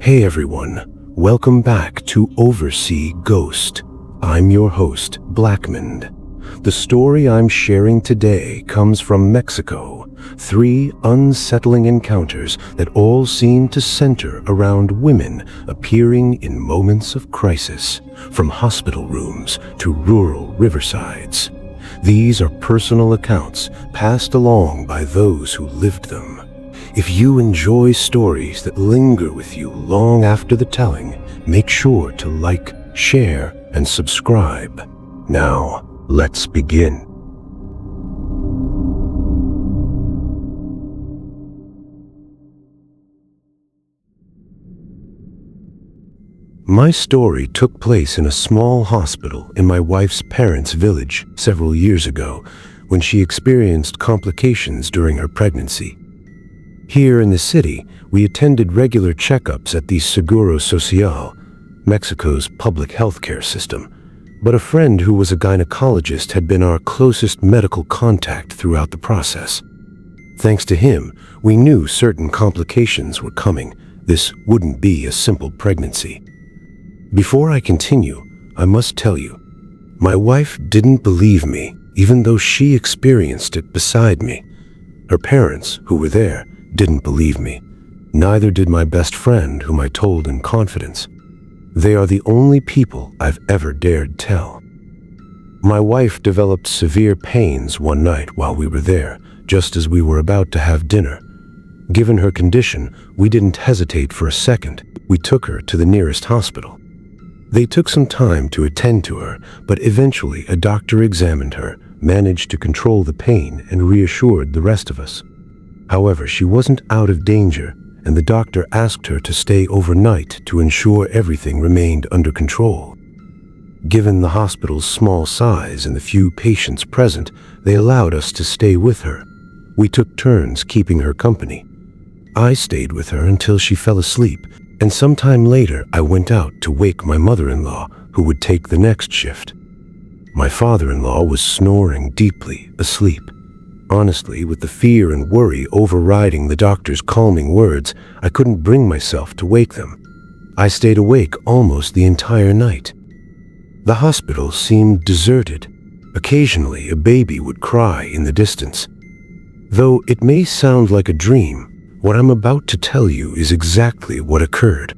Hey everyone, welcome back to Oversea Ghost. I'm your host, Blackmond. The story I'm sharing today comes from Mexico. 3 unsettling encounters that all seem to center around women appearing in moments of crisis, from hospital rooms to rural riversides. These are personal accounts passed along by those who lived them. If you enjoy stories that linger with you long after the telling, make sure to like, share, and subscribe. Now, let's begin. My story took place in a small hospital in my wife's parents' village several years ago when she experienced complications during her pregnancy. Here in the city, we attended regular checkups at the Seguro Social, Mexico's public healthcare system, but a friend who was a gynecologist had been our closest medical contact throughout the process. Thanks to him, we knew certain complications were coming. This wouldn't be a simple pregnancy. Before I continue, I must tell you, my wife didn't believe me, even though she experienced it beside me. Her parents, who were there, didn't believe me. Neither did my best friend, whom I told in confidence. They are the only people I've ever dared tell. My wife developed severe pains one night while we were there, just as we were about to have dinner. Given her condition, we didn't hesitate for a second. We took her to the nearest hospital. They took some time to attend to her, but eventually a doctor examined her, managed to control the pain, and reassured the rest of us. However, she wasn't out of danger, and the doctor asked her to stay overnight to ensure everything remained under control. Given the hospital's small size and the few patients present, they allowed us to stay with her. We took turns keeping her company. I stayed with her until she fell asleep, and sometime later I went out to wake my mother-in-law, who would take the next shift. My father-in-law was snoring deeply, asleep. Honestly, with the fear and worry overriding the doctor's calming words, I couldn't bring myself to wake them. I stayed awake almost the entire night. The hospital seemed deserted. Occasionally, a baby would cry in the distance. Though it may sound like a dream, what I'm about to tell you is exactly what occurred.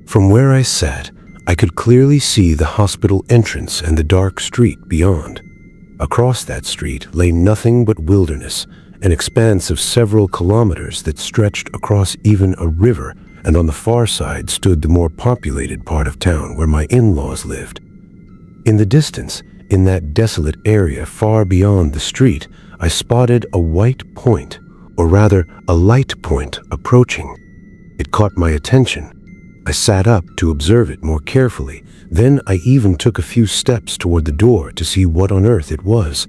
From where I sat, I could clearly see the hospital entrance and the dark street beyond. Across that street lay nothing but wilderness, an expanse of several kilometers that stretched across even a river, and on the far side stood the more populated part of town where my in-laws lived. In the distance, in that desolate area far beyond the street, I spotted a white point, or rather a light point, approaching. It caught my attention. I sat up to observe it more carefully. Then I even took a few steps toward the door to see what on earth it was.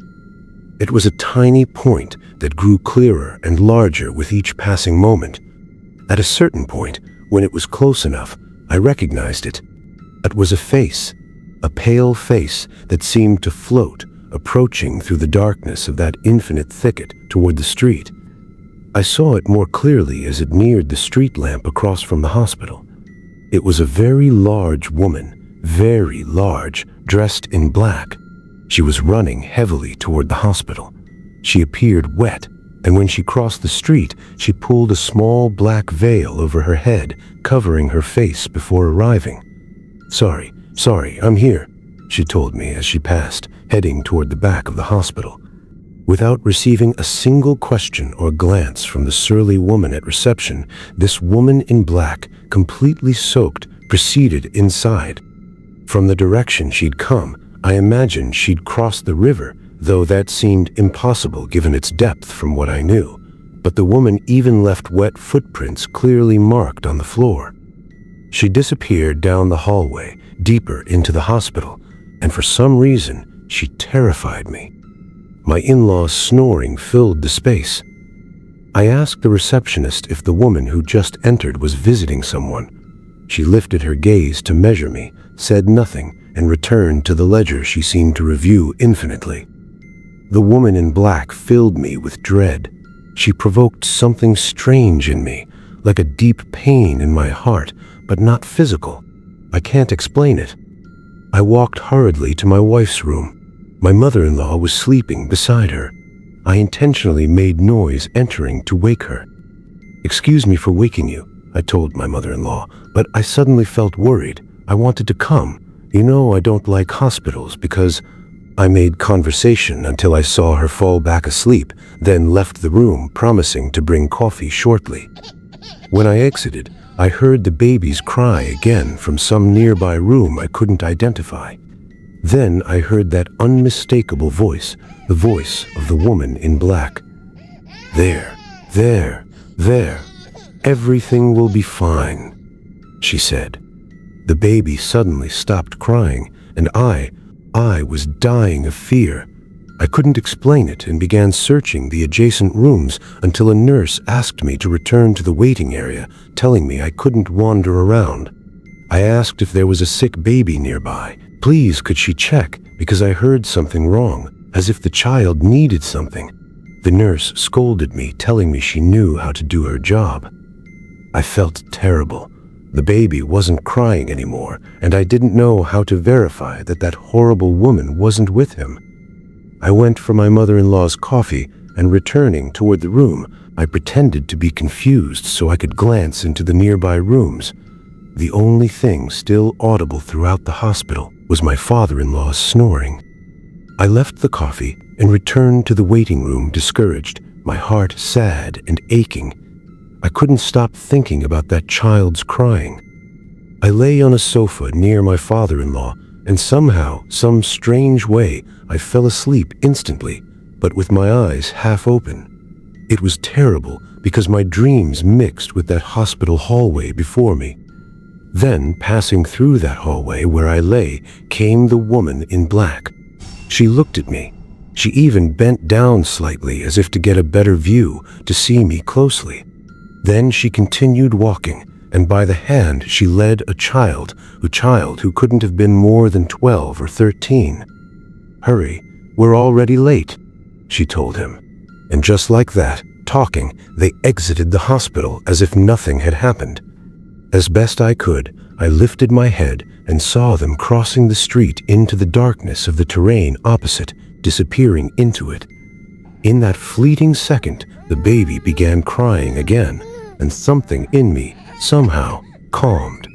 It was a tiny point that grew clearer and larger with each passing moment. At a certain point, when it was close enough, I recognized it. It was a face, a pale face that seemed to float, approaching through the darkness of that infinite thicket toward the street. I saw it more clearly as it neared the street lamp across from the hospital. It was a very large woman. Very large, dressed in black. She was running heavily toward the hospital. She appeared wet, and when she crossed the street, she pulled a small black veil over her head, covering her face before arriving. Sorry, I'm here," she told me as she passed, heading toward the back of the hospital. Without receiving a single question or glance from the surly woman at reception, this woman in black, completely soaked, proceeded inside. From the direction she'd come, I imagined she'd crossed the river, though that seemed impossible given its depth from what I knew. But the woman even left wet footprints clearly marked on the floor. She disappeared down the hallway, deeper into the hospital, and for some reason, she terrified me. My in-law's snoring filled the space. I asked the receptionist if the woman who just entered was visiting someone. She lifted her gaze to measure me, said nothing, and returned to the ledger she seemed to review infinitely. The woman in black filled me with dread. She provoked something strange in me, like a deep pain in my heart, but not physical. I can't explain it. I walked hurriedly to my wife's room. My mother-in-law was sleeping beside her. I intentionally made noise entering to wake her. "Excuse me for waking you," I told my mother-in-law, but I suddenly felt worried. I wanted to come. You know, I don't like hospitals because... I made conversation until I saw her fall back asleep, then left the room, promising to bring coffee shortly. When I exited, I heard the babies cry again from some nearby room I couldn't identify. Then I heard that unmistakable voice, the voice of the woman in black. There, there. Everything will be fine," she said. The baby suddenly stopped crying, and I was dying of fear. I couldn't explain it and began searching the adjacent rooms until a nurse asked me to return to the waiting area, telling me I couldn't wander around. I asked if there was a sick baby nearby. Please, could she check, because I heard something wrong, as if the child needed something. The nurse scolded me, telling me she knew how to do her job. I felt terrible. The baby wasn't crying anymore, and I didn't know how to verify that that horrible woman wasn't with him. I went for my mother-in-law's coffee, and returning toward the room, I pretended to be confused so I could glance into the nearby rooms. The only thing still audible throughout the hospital was my father-in-law's snoring. I left the coffee and returned to the waiting room discouraged, my heart sad and aching. I couldn't stop thinking about that child's crying. I lay on a sofa near my father-in-law, and somehow, some strange way, I fell asleep instantly, but with my eyes half open. It was terrible because my dreams mixed with that hospital hallway before me. Then, passing through that hallway where I lay, came the woman in black. She looked at me. She even bent down slightly as if to get a better view, to see me closely. Then she continued walking, and by the hand she led a child who couldn't have been more than 12 or 13. "Hurry, we're already late," she told him. And just like that, talking, they exited the hospital as if nothing had happened. As best I could, I lifted my head and saw them crossing the street into the darkness of the terrain opposite, disappearing into it. In that fleeting second, the baby began crying again, and something in me, somehow, calmed.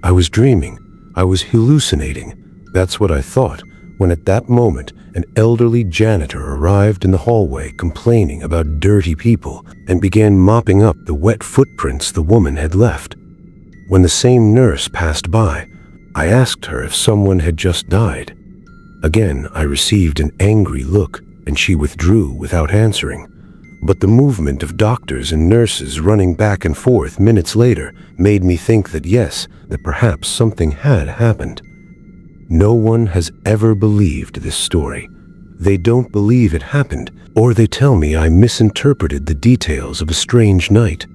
I was dreaming. I was hallucinating. That's what I thought, when at that moment, an elderly janitor arrived in the hallway complaining about dirty people and began mopping up the wet footprints the woman had left. When the same nurse passed by, I asked her if someone had just died. Again, I received an angry look, and she withdrew without answering. But the movement of doctors and nurses running back and forth minutes later made me think that yes, that perhaps something had happened. No one has ever believed this story. They don't believe it happened, or they tell me I misinterpreted the details of a strange night.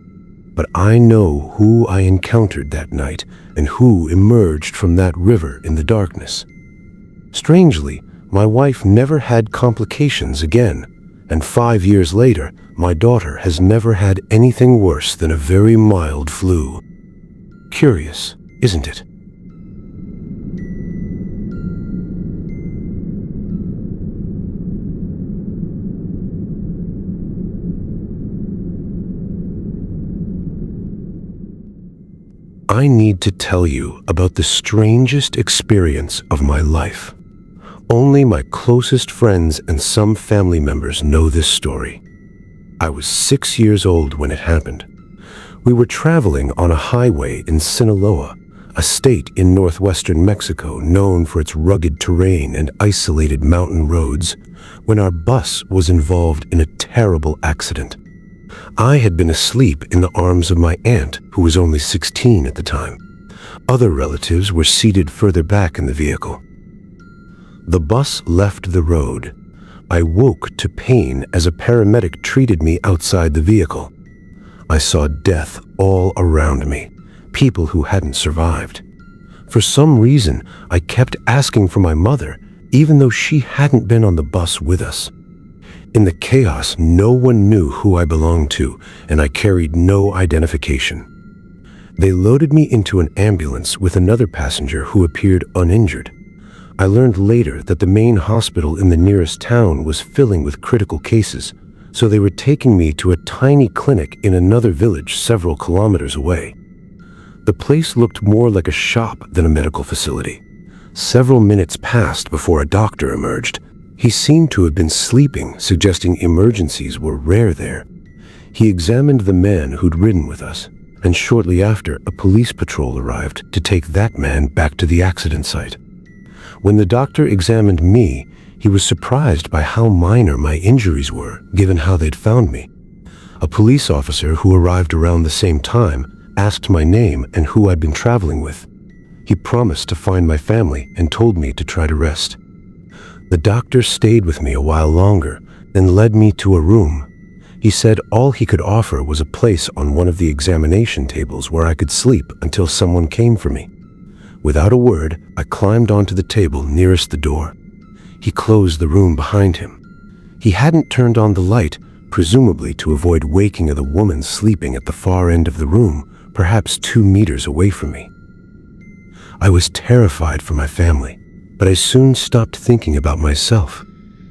But I know who I encountered that night and who emerged from that river in the darkness. Strangely, my wife never had complications again, and 5 years later, my daughter has never had anything worse than a very mild flu. Curious, isn't it? I need to tell you about the strangest experience of my life. Only my closest friends and some family members know this story. I was 6 years old when it happened. We were traveling on a highway in Sinaloa, a state in northwestern Mexico known for its rugged terrain and isolated mountain roads, when our bus was involved in a terrible accident. I had been asleep in the arms of my aunt, who was only 16 at the time. Other relatives were seated further back in the vehicle. The bus left the road. I woke to pain as a paramedic treated me outside the vehicle. I saw death all around me, people who hadn't survived. For some reason, I kept asking for my mother, even though she hadn't been on the bus with us. In the chaos, no one knew who I belonged to, and I carried no identification. They loaded me into an ambulance with another passenger who appeared uninjured. I learned later that the main hospital in the nearest town was filling with critical cases, so they were taking me to a tiny clinic in another village several kilometers away. The place looked more like a shop than a medical facility. Several minutes passed before a doctor emerged. He seemed to have been sleeping, suggesting emergencies were rare there. He examined the man who'd ridden with us, and shortly after, a police patrol arrived to take that man back to the accident site. When the doctor examined me, he was surprised by how minor my injuries were, given how they'd found me. A police officer who arrived around the same time asked my name and who I'd been traveling with. He promised to find my family and told me to try to rest. The doctor stayed with me a while longer, then led me to a room. He said all he could offer was a place on one of the examination tables where I could sleep until someone came for me. Without a word, I climbed onto the table nearest the door. He closed the room behind him. He hadn't turned on the light, presumably to avoid waking the woman sleeping at the far end of the room, perhaps 2 meters away from me. I was terrified for my family, but I soon stopped thinking about myself.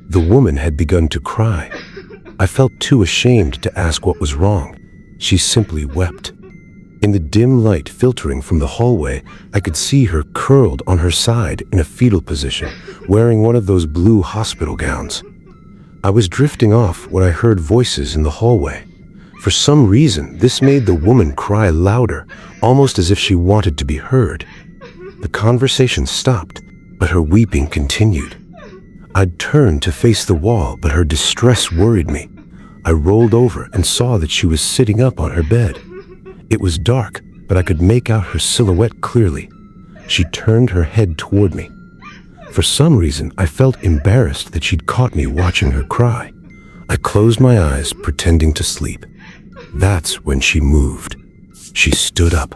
The woman had begun to cry. I felt too ashamed to ask what was wrong. She simply wept. In the dim light filtering from the hallway, I could see her curled on her side in a fetal position, wearing one of those blue hospital gowns. I was drifting off when I heard voices in the hallway. For some reason, this made the woman cry louder, almost as if she wanted to be heard. The conversation stopped, but her weeping continued. I'd turned to face the wall, but her distress worried me. I rolled over and saw that she was sitting up on her bed. It was dark, but I could make out her silhouette clearly. She turned her head toward me. For some reason, I felt embarrassed that she'd caught me watching her cry. I closed my eyes, pretending to sleep. That's when she moved. She stood up.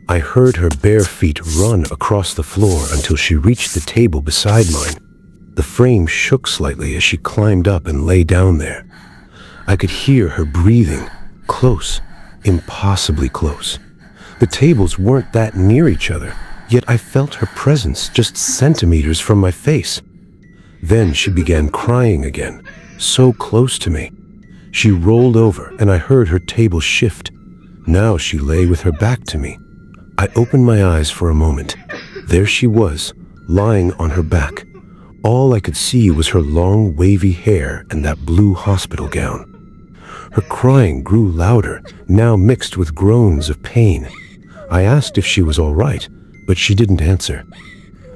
I heard her bare feet run across the floor until she reached the table beside mine. The frame shook slightly as she climbed up and lay down there. I could hear her breathing, close, impossibly close. The tables weren't that near each other, yet I felt her presence just centimeters from my face. Then she began crying again, so close to me. She rolled over and I heard her table shift. Now she lay with her back to me. I opened my eyes for a moment. There she was, lying on her back. All I could see was her long, wavy hair and that blue hospital gown. Her crying grew louder, now mixed with groans of pain. I asked if she was all right, but she didn't answer.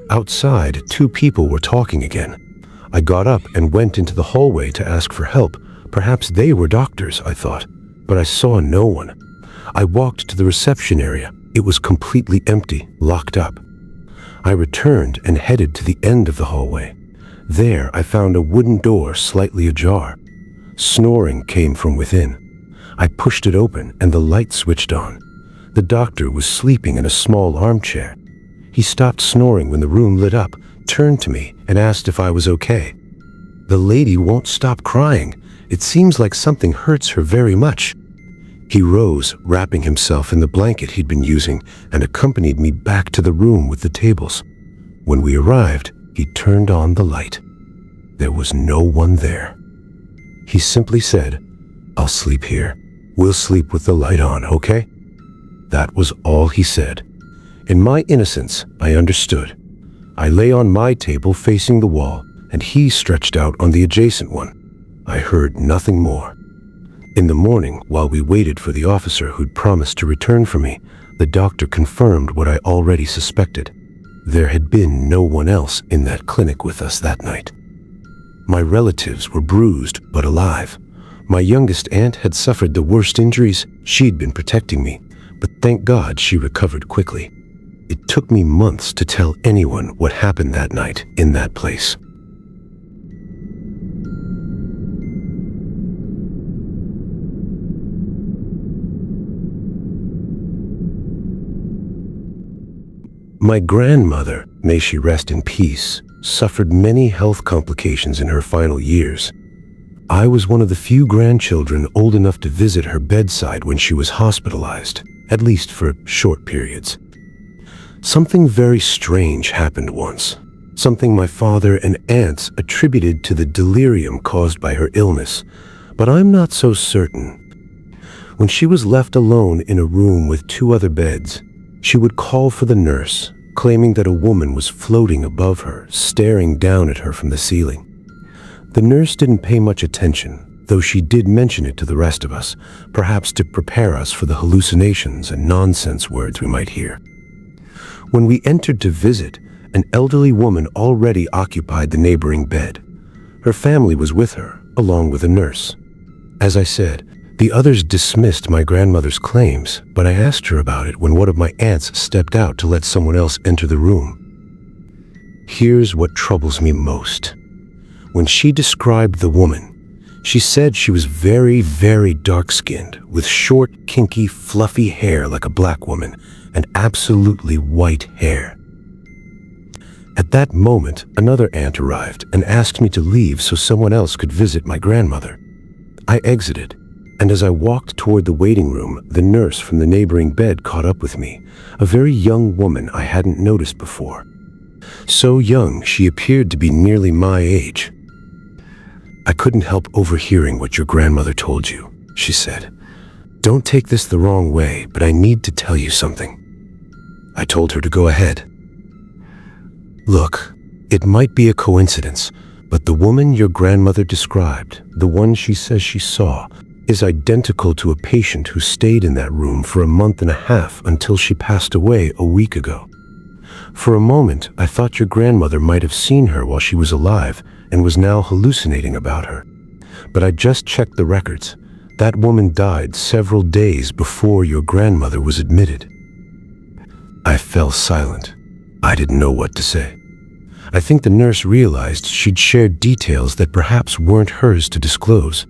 Outside, 2 people were talking again. I got up and went into the hallway to ask for help. Perhaps they were doctors, I thought, but I saw no one. I walked to the reception area. It was completely empty, locked up. I returned and headed to the end of the hallway. There, I found a wooden door slightly ajar. Snoring came from within. I pushed it open and the light switched on. The doctor was sleeping in a small armchair. He stopped snoring when the room lit up, turned to me, and asked if I was okay. The lady won't stop crying. It seems like something hurts her very much. He rose, wrapping himself in the blanket he'd been using, and accompanied me back to the room with the tables. When we arrived, he turned on the light. There was no one there. He simply said, "I'll sleep here. We'll sleep with the light on, okay?" That was all he said. In my innocence, I understood. I lay on my table facing the wall, and he stretched out on the adjacent one. I heard nothing more. In the morning, while we waited for the officer who'd promised to return for me, the doctor confirmed what I already suspected. There had been no one else in that clinic with us that night. My relatives were bruised but alive. My youngest aunt had suffered the worst injuries. She'd been protecting me, but thank God she recovered quickly. It took me months to tell anyone what happened that night in that place. My grandmother, may she rest in peace, suffered many health complications in her final years. I was one of the few grandchildren old enough to visit her bedside when she was hospitalized, at least for short periods. Something very strange happened once. Something my father and aunts attributed to the delirium caused by her illness, but I'm not so certain. When she was left alone in a room with 2 other beds, she would call for the nurse, claiming that a woman was floating above her, staring down at her from the ceiling. The nurse didn't pay much attention, though she did mention it to the rest of us, perhaps to prepare us for the hallucinations and nonsense words we might hear. When we entered to visit, an elderly woman already occupied the neighboring bed. Her family was with her, along with a nurse. As I said, the others dismissed my grandmother's claims, but I asked her about it when one of my aunts stepped out to let someone else enter the room. Here's what troubles me most. When she described the woman, she said she was very, very dark-skinned, with short, kinky, fluffy hair like a black woman, and absolutely white hair. At that moment, another aunt arrived and asked me to leave so someone else could visit my grandmother. I exited, and as I walked toward the waiting room, the nurse from the neighboring bed caught up with me, a very young woman I hadn't noticed before. So young, she appeared to be nearly my age. "I couldn't help overhearing what your grandmother told you," she said. "Don't take this the wrong way, but I need to tell you something." I told her to go ahead. "Look, it might be a coincidence, but the woman your grandmother described, the one she says she saw, is identical to a patient who stayed in that room for a month and a half until she passed away a week ago. For a moment, I thought your grandmother might have seen her while she was alive and was now hallucinating about her. But I just checked the records. That woman died several days before your grandmother was admitted." I fell silent. I didn't know what to say. I think the nurse realized she'd shared details that perhaps weren't hers to disclose.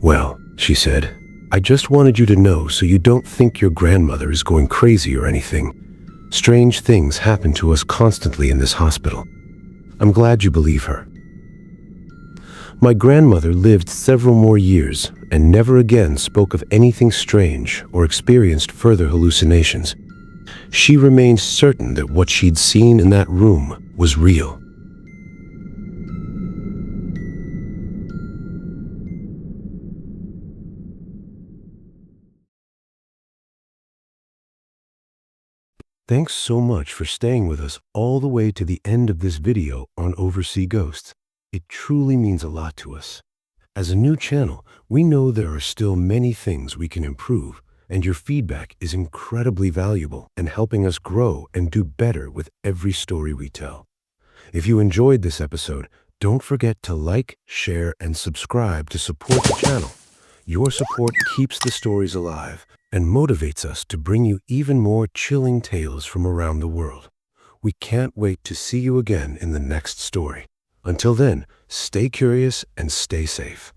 "Well," she said, "I just wanted you to know so you don't think your grandmother is going crazy or anything. Strange things happen to us constantly in this hospital. I'm glad you believe her." My grandmother lived several more years and never again spoke of anything strange or experienced further hallucinations. She remained certain that what she'd seen in that room was real. Thanks so much for staying with us all the way to the end of this video on Overseas Ghosts. It truly means a lot to us. As a new channel, we know there are still many things we can improve, and your feedback is incredibly valuable in helping us grow and do better with every story we tell. If you enjoyed this episode, don't forget to like, share, and subscribe to support the channel. Your support keeps the stories alive and motivates us to bring you even more chilling tales from around the world. We can't wait to see you again in the next story. Until then, stay curious and stay safe.